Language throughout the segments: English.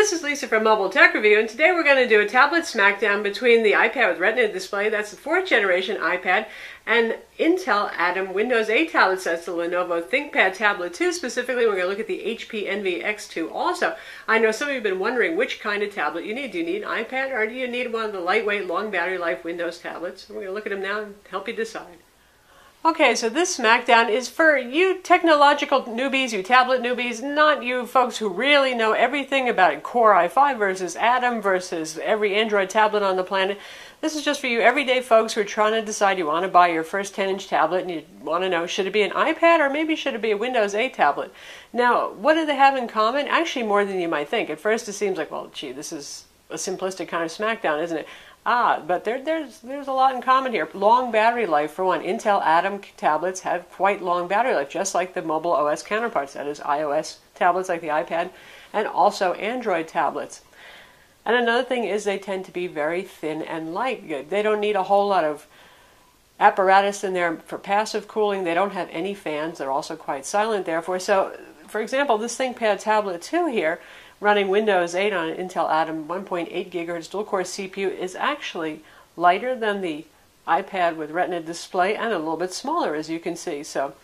This is Lisa from Mobile Tech Review, and today we're going to do a tablet smackdown between the iPad with Retina display, that's the 4th generation iPad, and Intel Atom Windows 8 tablets, that's the Lenovo ThinkPad Tablet 2. Specifically, we're going to look at the HP Envy X2 also. I know some of you have been wondering which kind of tablet you need. Do you need an iPad, or do you need one of the lightweight, long battery life Windows tablets? We're going to look at them now and help you decide. Okay, so this Smackdown is for you technological newbies, you tablet newbies, not you folks who really know everything about Core i5 versus Atom versus every Android tablet on the planet. This is just for you everyday folks who are trying to decide you want to buy your first 10-inch tablet and you want to know, should it be an iPad or maybe should it be a Windows 8 tablet? Now, what do they have in common? Actually, more than you might think. At first it seems like, well, gee, this is a simplistic kind of Smackdown, isn't it? But there's a lot in common here. Long battery life, for one. Intel Atom tablets have quite long battery life, just like the mobile OS counterparts, that is iOS tablets like the iPad, and also Android tablets. And another thing is they tend to be very thin and light. They don't need a whole lot of apparatus in there for passive cooling. They don't have any fans. They're also quite silent, therefore. So, for example, this ThinkPad Tablet 2 here, running Windows 8 on an Intel Atom 1.8 GHz dual-core CPU, is actually lighter than the iPad with Retina display and a little bit smaller, as you can see. So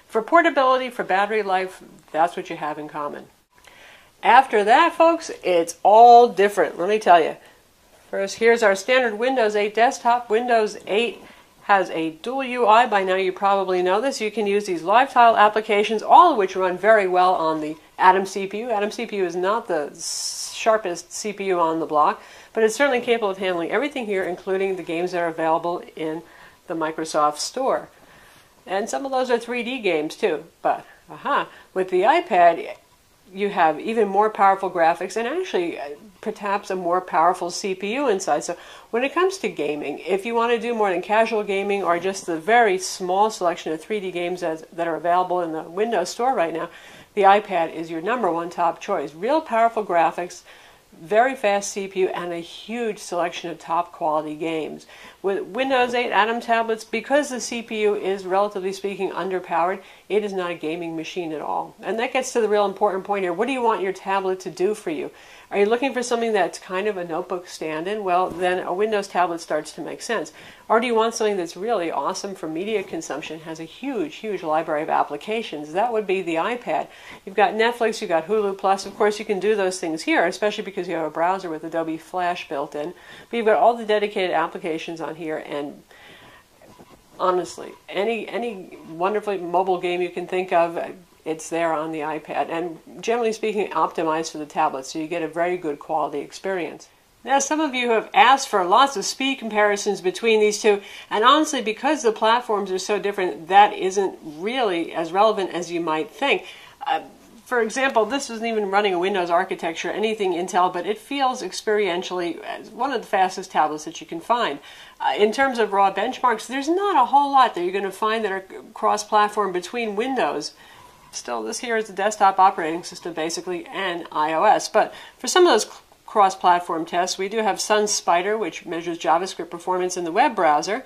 for portability, for battery life, that's what you have in common. After that, folks, it's all different, let me tell you. First, here's our standard Windows 8 desktop. Windows 8 has a dual UI. By now you probably know this. You can use these live tile applications, all of which run very well on the Atom CPU. Atom CPU is not the sharpest CPU on the block, but it's certainly capable of handling everything here, including the games that are available in the Microsoft Store. And some of those are 3D games too. But, with the iPad, you have even more powerful graphics and actually perhaps a more powerful CPU inside. So when it comes to gaming, if you want to do more than casual gaming or just the very small selection of 3D games that are available in the Windows Store right now, the iPad is your #1 top choice. Real powerful graphics, very fast CPU, and a huge selection of top quality games. With Windows 8 Atom tablets, because the CPU is relatively speaking underpowered, it is not a gaming machine at all. And that gets to the real important point here. What do you want your tablet to do for you? Are you looking for something that's kind of a notebook stand-in? Well, then a Windows tablet starts to make sense. Or do you want something that's really awesome for media consumption, has a huge, huge library of applications? That would be the iPad. You've got Netflix, you've got Hulu Plus. Of course, you can do those things here, especially because you have a browser with Adobe Flash built in. But you've got all the dedicated applications on here, and honestly, any wonderfully mobile game you can think of, it's there on the iPad, and generally speaking, optimized for the tablet, so you get a very good quality experience. Now, some of you have asked for lots of speed comparisons between these two, and honestly, because the platforms are so different, that isn't really as relevant as you might think. For example, this isn't even running a Windows architecture, anything Intel, but it feels experientially as one of the fastest tablets that you can find. In terms of raw benchmarks, there's not a whole lot that you're going to find that are cross-platform between Windows. Still, this here is the desktop operating system, basically, and iOS. But for some of those cross-platform tests, we do have SunSpider, which measures JavaScript performance in the web browser.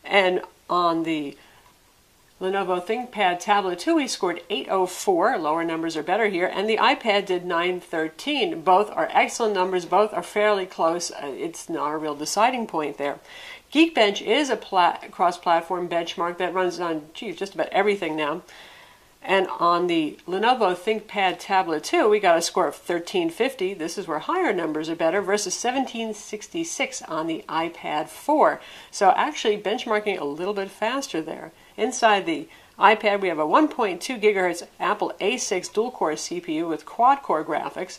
And on the Lenovo ThinkPad Tablet 2, we scored 804. Lower numbers are better here. And the iPad did 913. Both are excellent numbers. Both are fairly close. It's not a real deciding point there. Geekbench is a cross-platform benchmark that runs on, just about everything now. And on the Lenovo ThinkPad Tablet 2, we got a score of 1350. This is where higher numbers are better, versus 1766 on the iPad 4. So actually benchmarking a little bit faster there. Inside the iPad, we have a 1.2 GHz Apple A6 dual-core CPU with quad-core graphics.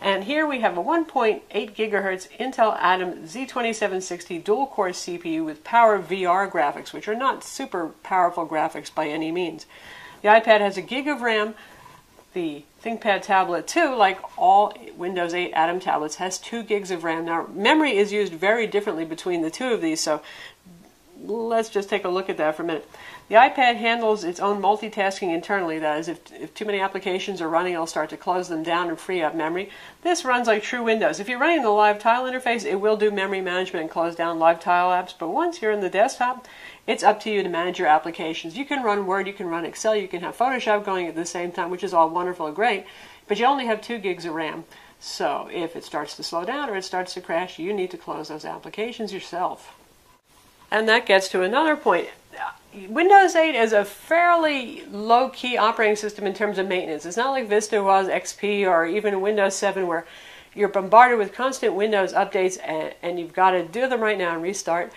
And here we have a 1.8 GHz Intel Atom Z2760 dual-core CPU with Power VR graphics, which are not super powerful graphics by any means. The iPad has a gig of RAM. The ThinkPad Tablet 2, like all Windows 8 Atom tablets, has 2 gigs of RAM. Now, memory is used very differently between the two of these, so let's just take a look at that for a minute. The iPad handles its own multitasking internally. That is, if too many applications are running, it'll start to close them down and free up memory. This runs like true Windows. If you're running the live tile interface, it will do memory management and close down live tile apps, but once you're in the desktop, it's up to you to manage your applications. You can run Word, you can run Excel, you can have Photoshop going at the same time, which is all wonderful and great, but you only have 2 gigs of RAM. So if it starts to slow down or it starts to crash, you need to close those applications yourself. And that gets to another point. Windows 8 is a fairly low-key operating system in terms of maintenance. It's not like Vista was, XP, or even Windows 7 where you're bombarded with constant Windows updates and you've got to do them right now and restart.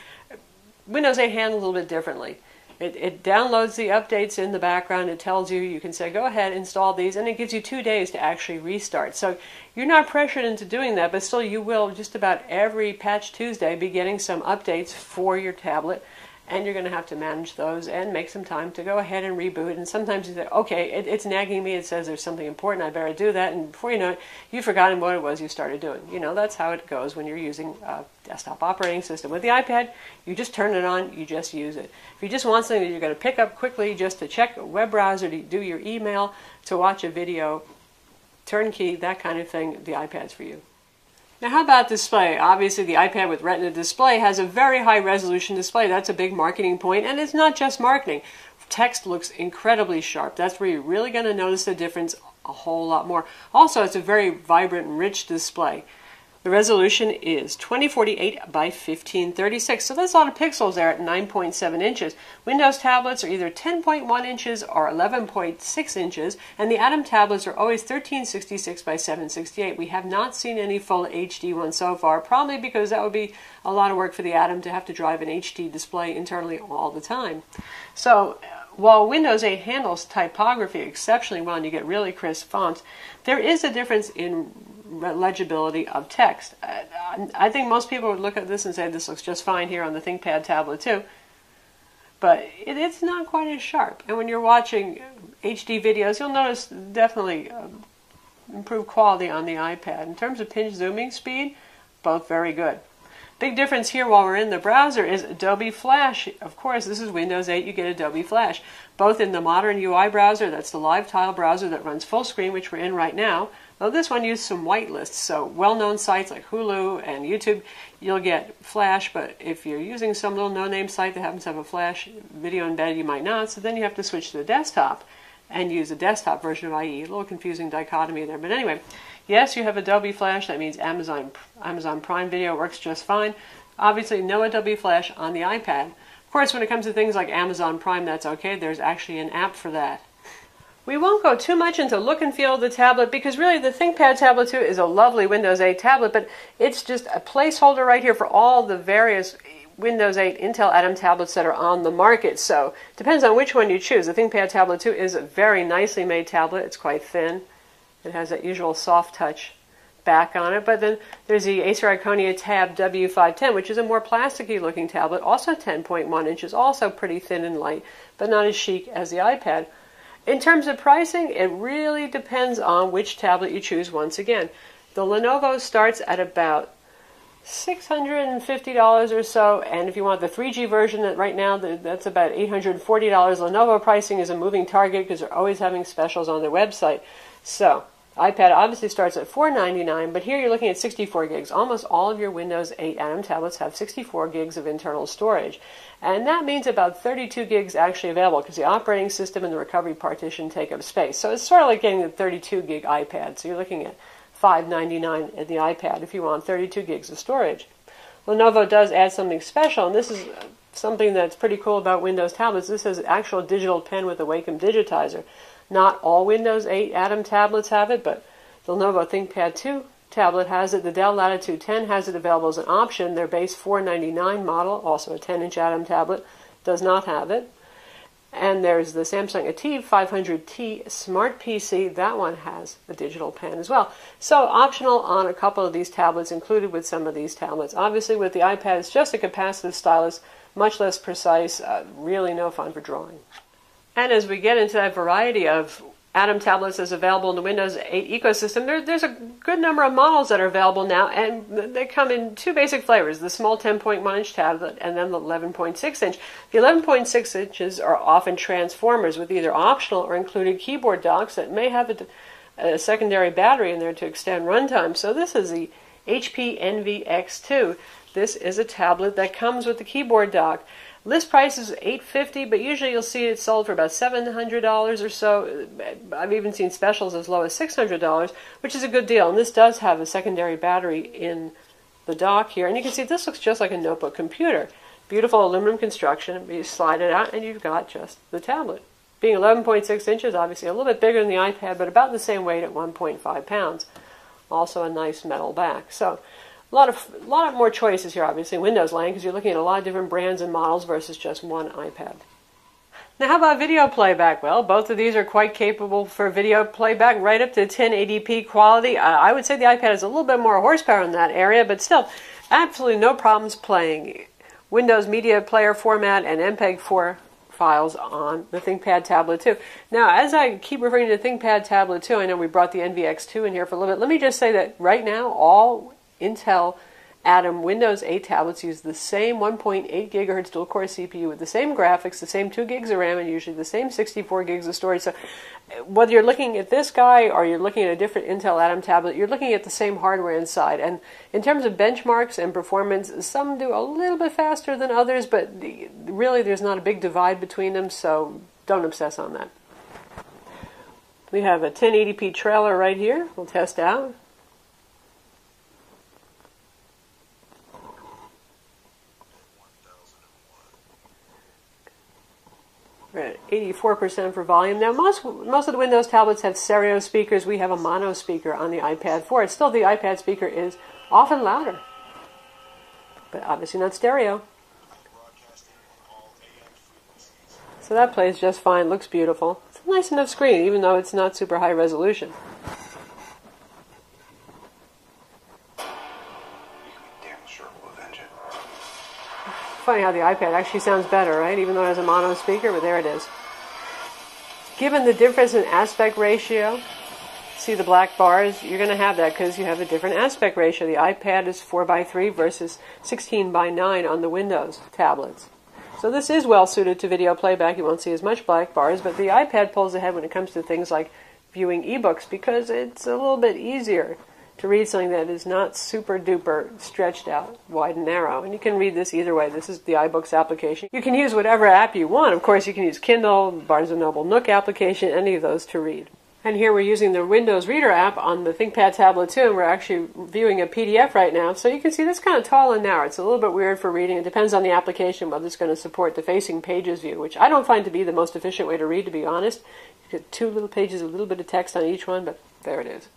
Windows 8 handles a little bit differently. It downloads the updates in the background. It tells you, you can say, go ahead, install these, and it gives you 2 days to actually restart. So you're not pressured into doing that, but still you will just about every Patch Tuesday be getting some updates for your tablet, and you're going to have to manage those and make some time to go ahead and reboot. And sometimes you say, okay, it's nagging me. It says there's something important. I better do that. And before you know it, you've forgotten what it was you started doing. You know, that's how it goes when you're using a desktop operating system. With the iPad, you just turn it on. You just use it. If you just want something that you're going to pick up quickly just to check a web browser, to do your email, to watch a video, turnkey, that kind of thing, the iPad's for you. Now, how about display? Obviously, the iPad with Retina display has a very high resolution display. That's a big marketing point, and it's not just marketing. Text looks incredibly sharp. That's where you're really going to notice the difference a whole lot more. Also, it's a very vibrant and rich display. The resolution is 2048 by 1536, so that's a lot of pixels there at 9.7 inches. Windows tablets are either 10.1 inches or 11.6 inches, and the Atom tablets are always 1366 by 768. We have not seen any full HD ones so far, probably because that would be a lot of work for the Atom to have to drive an HD display internally all the time. So, while Windows 8 handles typography exceptionally well and you get really crisp fonts, there is a difference in legibility of text. I think most people would look at this and say this looks just fine here on the ThinkPad tablet too, but it's not quite as sharp. And when you're watching HD videos, you'll notice definitely improved quality on the iPad. In terms of pinch zooming speed, both very good. Big difference here while we're in the browser is Adobe Flash. Of course, this is Windows 8, you get Adobe Flash. Both in the modern UI browser, that's the live tile browser that runs full screen, which we're in right now. Though this one uses some whitelists, so well-known sites like Hulu and YouTube, you'll get Flash, but if you're using some little no-name site that happens to have a Flash video embedded, you might not, so then you have to switch to the desktop and use the desktop version of IE. A little confusing dichotomy there, but anyway. Yes, you have Adobe Flash. That means Amazon Prime Video works just fine. Obviously, no Adobe Flash on the iPad. Of course, when it comes to things like Amazon Prime, that's okay. There's actually an app for that. We won't go too much into look and feel of the tablet because really the ThinkPad Tablet 2 is a lovely Windows 8 tablet, but it's just a placeholder right here for all the various Windows 8 Intel Atom tablets that are on the market. So it depends on which one you choose. The ThinkPad Tablet 2 is a very nicely made tablet. It's quite thin. It has that usual soft touch back on it, but then there's the Acer Iconia Tab W510, which is a more plasticky looking tablet, also 10.1 inches, also pretty thin and light, but not as chic as the iPad. In terms of pricing, it really depends on which tablet you choose once again. The Lenovo starts at about $650 or so, and if you want the 3G version, right now that's about $840. Lenovo pricing is a moving target because they're always having specials on their website. So, iPad obviously starts at $499, but here you're looking at 64 gigs. Almost all of your Windows 8 Atom tablets have 64 gigs of internal storage. And that means about 32 gigs actually available because the operating system and the recovery partition take up space. So it's sort of like getting the 32 gig iPad. So you're looking at $599 at the iPad if you want 32 gigs of storage. Lenovo does add something special, and this is something that's pretty cool about Windows tablets. This is an actual digital pen with a Wacom digitizer. Not all Windows 8 Atom tablets have it, but the Lenovo ThinkPad 2 tablet has it. The Dell Latitude 10 has it available as an option. Their base $499 model, also a 10-inch Atom tablet, does not have it. And there's the Samsung ATIV 500T Smart PC. That one has a digital pen as well. So optional on a couple of these tablets, included with some of these tablets. Obviously, with the iPad, it's just a capacitive stylus, much less precise, really no fun for drawing. And as we get into that variety of Atom tablets that's available in the Windows 8 ecosystem, there's a good number of models that are available now, and they come in two basic flavors, the small 10.1-inch tablet and then the 11.6-inch. The 11.6 inches are often transformers with either optional or included keyboard docks that may have a secondary battery in there to extend runtime. So this is the HP Envy X2. This is a tablet that comes with the keyboard dock. List price is $850, but usually you'll see it sold for about $700 or so. I've even seen specials as low as $600, which is a good deal. And this does have a secondary battery in the dock here. And you can see this looks just like a notebook computer. Beautiful aluminum construction. You slide it out and you've got just the tablet. Being 11.6 inches, obviously a little bit bigger than the iPad, but about the same weight at 1.5 pounds. Also a nice metal back. So a lot of more choices here, obviously, Windows land, because you're looking at a lot of different brands and models versus just one iPad. Now, how about video playback? Well, both of these are quite capable for video playback, right up to 1080p quality. I would say the iPad has a little bit more horsepower in that area, but still, absolutely no problems playing Windows Media Player format and MPEG-4 files on the ThinkPad Tablet 2. Now, as I keep referring to the ThinkPad Tablet 2, I know we brought the NVX2 in here for a little bit. Let me just say that right now, all Intel Atom Windows 8 tablets use the same 1.8 gigahertz dual-core CPU with the same graphics, the same 2 gigs of RAM, and usually the same 64 gigs of storage. So whether you're looking at this guy or you're looking at a different Intel Atom tablet, you're looking at the same hardware inside. And in terms of benchmarks and performance, some do a little bit faster than others, but really there's not a big divide between them, so don't obsess on that. We have a 1080p trailer right here. We'll test out. We're at 84% for volume. Now, most of the Windows tablets have stereo speakers. We have a mono speaker on the iPad 4. Still, the iPad speaker is often louder, but obviously not stereo. So that plays just fine. Looks beautiful. It's a nice enough screen, even though it's not super high resolution. Funny how the iPad actually sounds better, right? Even though it has a mono speaker, but there it is. Given the difference in aspect ratio, see the black bars, you're going to have that because you have a different aspect ratio. The iPad is 4:3 versus 16:9 on the Windows tablets. So this is well suited to video playback. You won't see as much black bars, but the iPad pulls ahead when it comes to things like viewing ebooks because it's a little bit easier to read something that is not super duper stretched out, wide and narrow. And you can read this either way. This is the iBooks application. You can use whatever app you want. Of course, you can use Kindle, Barnes & Noble Nook application, any of those to read. And here we're using the Windows Reader app on the ThinkPad Tablet 2, and we're actually viewing a PDF right now. So you can see this kind of tall and narrow. It's a little bit weird for reading. It depends on the application whether it's going to support the facing pages view, which I don't find to be the most efficient way to read, to be honest. You get 2 little pages, a little bit of text on each one, but there it is.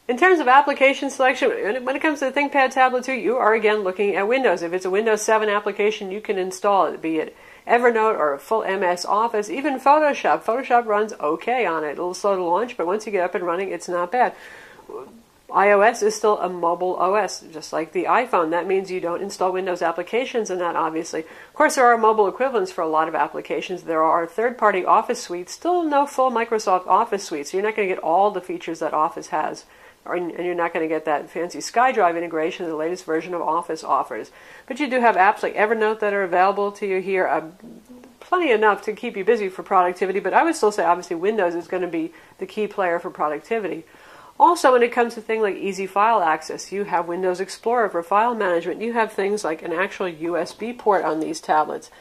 In terms of application selection, when it comes to the ThinkPad Tablet 2, you are again looking at Windows. If it's a Windows 7 application, you can install it, be it Evernote or a full MS Office, even Photoshop. Photoshop runs okay on it. A little slow to launch, but once you get up and running, it's not bad. iOS is still a mobile OS, just like the iPhone. That means you don't install Windows applications in that, obviously. Of course, there are mobile equivalents for a lot of applications. There are third-party Office suites, still no full Microsoft Office suite, so you're not going to get all the features that Office has. And you're not going to get that fancy SkyDrive integration that the latest version of Office offers. But you do have apps like Evernote that are available to you here. Plenty enough to keep you busy for productivity, but I would still say obviously Windows is going to be the key player for productivity. Also, when it comes to things like easy file access, you have Windows Explorer for file management. You have things like an actual USB port on these tablets.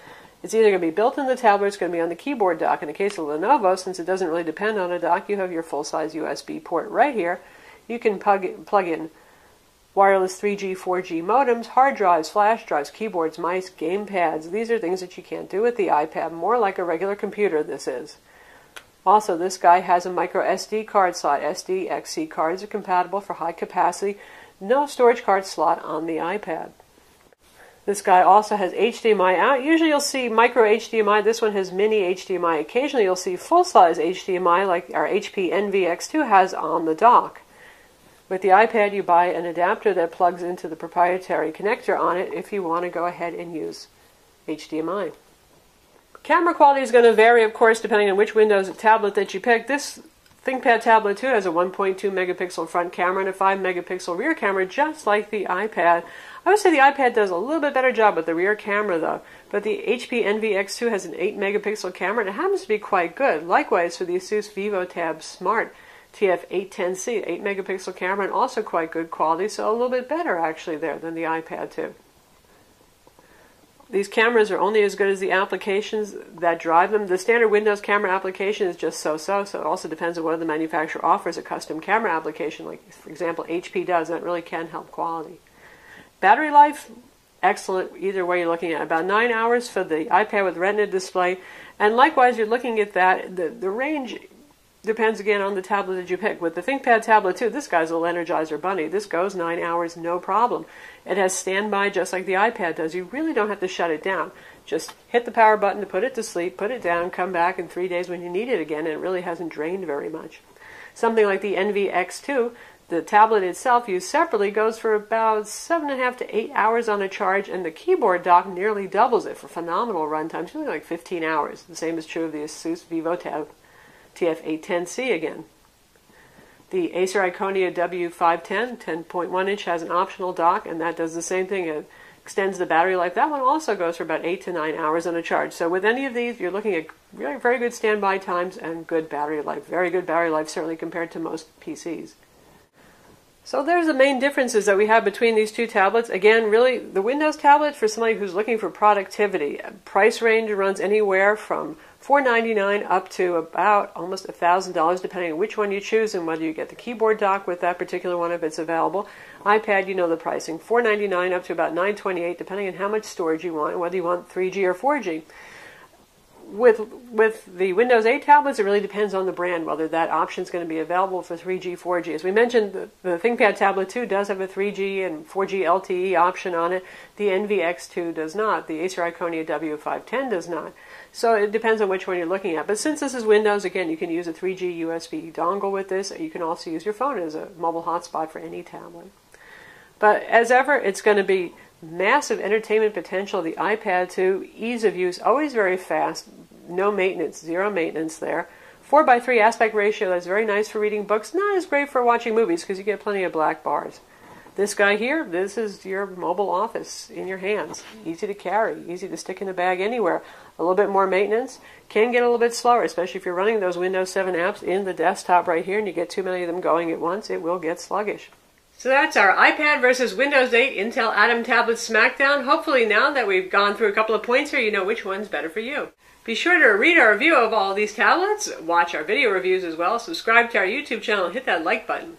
It's either going to be built in the tablet or it's going to be on the keyboard dock. In the case of Lenovo, since it doesn't really depend on a dock, you have your full-size USB port right here. You can plug in wireless 3G, 4G modems, hard drives, flash drives, keyboards, mice, game pads. These are things that you can't do with the iPad. More like a regular computer, this is. Also, this guy has a micro SD card slot. SD, XC cards are compatible for high capacity. No storage card slot on the iPad. This guy also has HDMI out. Usually you'll see micro HDMI. This one has mini HDMI. Occasionally you'll see full-size HDMI like our HP NVX2 has on the dock. With the iPad, you buy an adapter that plugs into the proprietary connector on it if you want to go ahead and use HDMI. Camera quality is going to vary, of course, depending on which Windows tablet that you pick. This ThinkPad Tablet 2 has a 1.2 megapixel front camera and a 5 megapixel rear camera, just like the iPad. I would say the iPad does a little bit better job with the rear camera, though. But the HP NVX2 has an 8 megapixel camera, and it happens to be quite good. Likewise for the Asus VivoTab Smart TF810C, 8 megapixel camera, and also quite good quality, so a little bit better actually there than the iPad 2. These cameras are only as good as the applications that drive them. The standard Windows camera application is just so-so, so it also depends on whether the manufacturer offers a custom camera application, like, for example, HP does. That really can help quality. Battery life, excellent either way you're looking at. About 9 hours for the iPad with Retina display, and likewise you're looking at that. The range depends again on the tablet that you pick. With the ThinkPad tablet 2, this guy's a little Energizer bunny. This goes 9 hours, no problem. It has standby just like the iPad does. You really don't have to shut it down. Just hit the power button to put it to sleep, put it down, come back in 3 days when you need it again, and it really hasn't drained very much. Something like the Envy X2, the tablet itself used separately, goes for about 7.5 to 8 hours on a charge, and the keyboard dock nearly doubles it for phenomenal run times, really like 15 hours. The same is true of the Asus VivoTab TF810C again. The Acer Iconia W510 10.1 inch has an optional dock, and that does the same thing. It extends the battery life. That one also goes for about 8 to 9 hours on a charge. So with any of these, you're looking at really very good standby times and good battery life. Very good battery life, certainly compared to most PCs. So there's the main differences that we have between these two tablets. Again, really, the Windows tablet for somebody who's looking for productivity. Price range runs anywhere from $499 up to about almost $1,000, depending on which one you choose and whether you get the keyboard dock with that particular one if it's available. iPad, you know the pricing, $499 up to about $928, depending on how much storage you want and whether you want 3G or 4G. With the Windows 8 tablets, it really depends on the brand, whether that option is going to be available for 3G, 4G. As we mentioned, the ThinkPad Tablet 2 does have a 3G and 4G LTE option on it. The Envy X2 does not. The Acer Iconia W510 does not. So it depends on which one you're looking at. But since this is Windows, again, you can use a 3G USB dongle with this. You can also use your phone as a mobile hotspot for any tablet. But as ever, it's going to be massive entertainment potential. The iPad 2, ease of use, always very fast, no maintenance, zero maintenance there. 4:3 aspect ratio, that's very nice for reading books, not as great for watching movies because you get plenty of black bars. This guy here, this is your mobile office in your hands. Easy to carry, easy to stick in a bag anywhere. A little bit more maintenance, can get a little bit slower, especially if you're running those Windows 7 apps in the desktop right here and you get too many of them going at once, it will get sluggish. So that's our iPad versus Windows 8 Intel Atom Tablet Smackdown. Hopefully now that we've gone through a couple of points here, you know which one's better for you. Be sure to read our review of all these tablets, watch our video reviews as well, subscribe to our YouTube channel, and hit that like button.